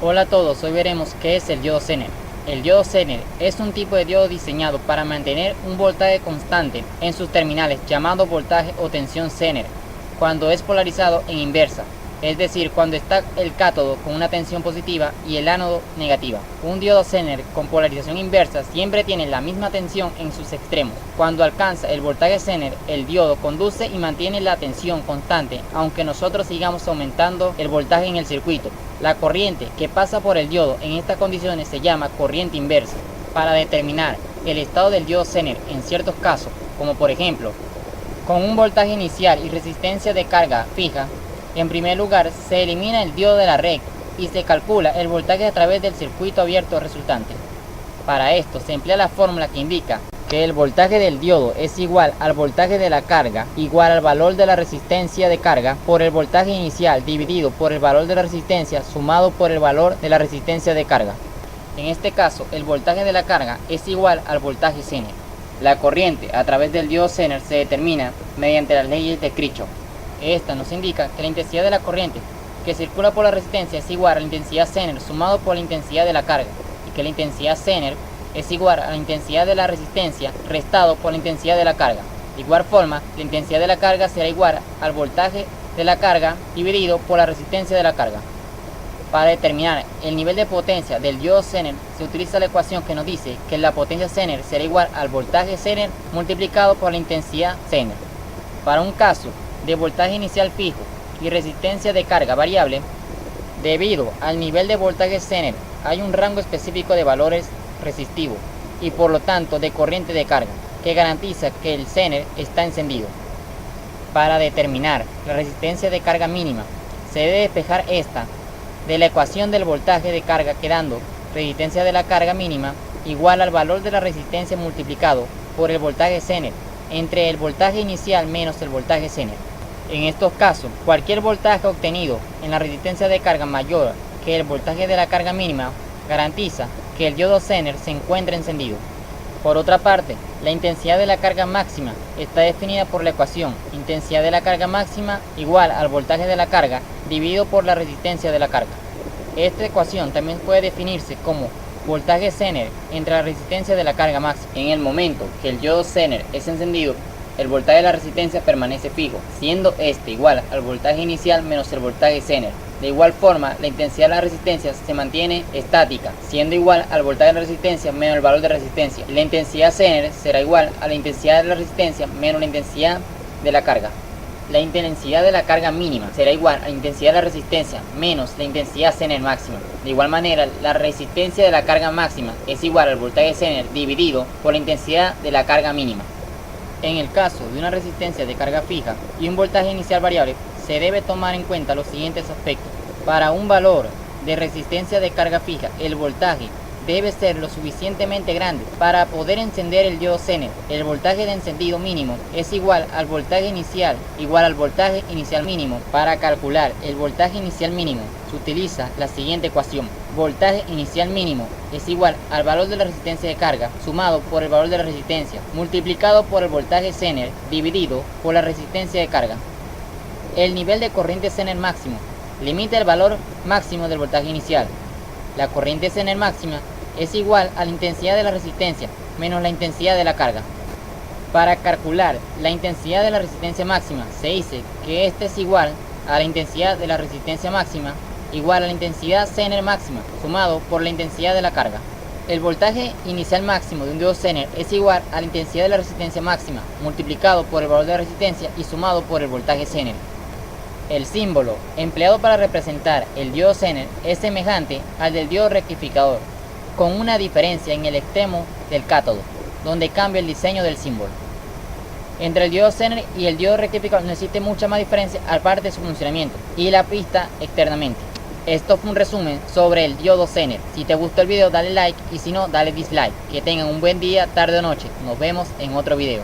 Hola a todos, hoy veremos qué es el diodo Zener. El diodo Zener es un tipo de diodo diseñado para mantener un voltaje constante en sus terminales llamado voltaje o tensión Zener cuando es polarizado en inversa, es decir, cuando está el cátodo con una tensión positiva y el ánodo negativa. Un diodo Zener con polarización inversa siempre tiene la misma tensión en sus extremos. Cuando alcanza el voltaje Zener, el diodo conduce y mantiene la tensión constante, aunque nosotros sigamos aumentando el voltaje en el circuito. La corriente que pasa por el diodo en estas condiciones se llama corriente inversa. Para determinar el estado del diodo Zener en ciertos casos, como por ejemplo, con un voltaje inicial y resistencia de carga fija, en primer lugar se elimina el diodo de la red y se calcula el voltaje a través del circuito abierto resultante. Para esto se emplea la fórmula que indica que el voltaje del diodo es igual al voltaje de la carga igual al valor de la resistencia de carga por el voltaje inicial dividido por el valor de la resistencia sumado por el valor de la resistencia de carga. En este caso, el voltaje de la carga es igual al voltaje Zener. La corriente a través del diodo Zener se determina mediante las leyes de Kirchhoff. Esta nos indica que la intensidad de la corriente que circula por la resistencia es igual a la intensidad Zener sumado por la intensidad de la carga, y que la intensidad Zener es igual a la intensidad de la resistencia restado por la intensidad de la carga. De igual forma, la intensidad de la carga será igual al voltaje de la carga dividido por la resistencia de la carga. Para determinar el nivel de potencia del diodo Zener se utiliza la ecuación que nos dice que la potencia Zener será igual al voltaje Zener multiplicado por la intensidad Zener. Para un caso de voltaje inicial fijo y resistencia de carga variable, debido al nivel de voltaje Zener hay un rango específico de valores resistivo y por lo tanto de corriente de carga que garantiza que el Zener está encendido. Para determinar la resistencia de carga mínima se debe despejar esta de la ecuación del voltaje de carga, quedando resistencia de la carga mínima igual al valor de la resistencia multiplicado por el voltaje Zener entre el voltaje inicial menos el voltaje Zener. En estos casos, cualquier voltaje obtenido en la resistencia de carga mayor que el voltaje de la carga mínima garantiza que el diodo Zener se encuentra encendido. Por otra parte, la intensidad de la carga máxima está definida por la ecuación intensidad de la carga máxima igual al voltaje de la carga dividido por la resistencia de la carga. Esta ecuación también puede definirse como voltaje Zener entre la resistencia de la carga máxima. En el momento que el diodo Zener es encendido, el voltaje de la resistencia permanece fijo, siendo este igual al voltaje inicial menos el voltaje Zener. De igual forma, la intensidad de la resistencia se mantiene estática, siendo igual al voltaje de la resistencia menos el valor de resistencia. La intensidad Zener será igual a la intensidad de la resistencia menos la intensidad de la carga. La intensidad de la carga mínima será igual a la intensidad de la resistencia menos la intensidad Zener máxima. De igual manera, la resistencia de la carga máxima es igual al voltaje Zener dividido por la intensidad de la carga mínima. En el caso de una resistencia de carga fija y un voltaje inicial variable, se debe tomar en cuenta los siguientes aspectos. Para un valor de resistencia de carga fija, el voltaje debe ser lo suficientemente grande para poder encender el diodo Zener. El voltaje de encendido mínimo es igual al voltaje inicial igual al voltaje inicial mínimo. Para calcular el voltaje inicial mínimo se utiliza la siguiente ecuación. Voltaje inicial mínimo es igual al valor de la resistencia de carga sumado por el valor de la resistencia multiplicado por el voltaje Zener dividido por la resistencia de carga. El nivel de corriente Zener máximo limita el valor máximo del voltaje inicial. La corriente Zener máxima es igual a la intensidad de la resistencia menos la intensidad de la carga. Para calcular la intensidad de la resistencia máxima se dice que esta es igual a la intensidad de la resistencia máxima igual a la intensidad Zener máxima sumado por la intensidad de la carga. El voltaje inicial máximo de un diodo Zener es igual a la intensidad de la resistencia máxima multiplicado por el valor de la resistencia y sumado por el voltaje Zener. El símbolo empleado para representar el diodo Zener es semejante al del diodo rectificador, con una diferencia en el extremo del cátodo, donde cambia el diseño del símbolo. Entre el diodo Zener y el diodo rectificador no existe mucha más diferencia aparte de su funcionamiento y la pista externamente. Esto fue un resumen sobre el diodo Zener. Si te gustó el video dale like y si no dale dislike. Que tengan un buen día, tarde o noche. Nos vemos en otro video.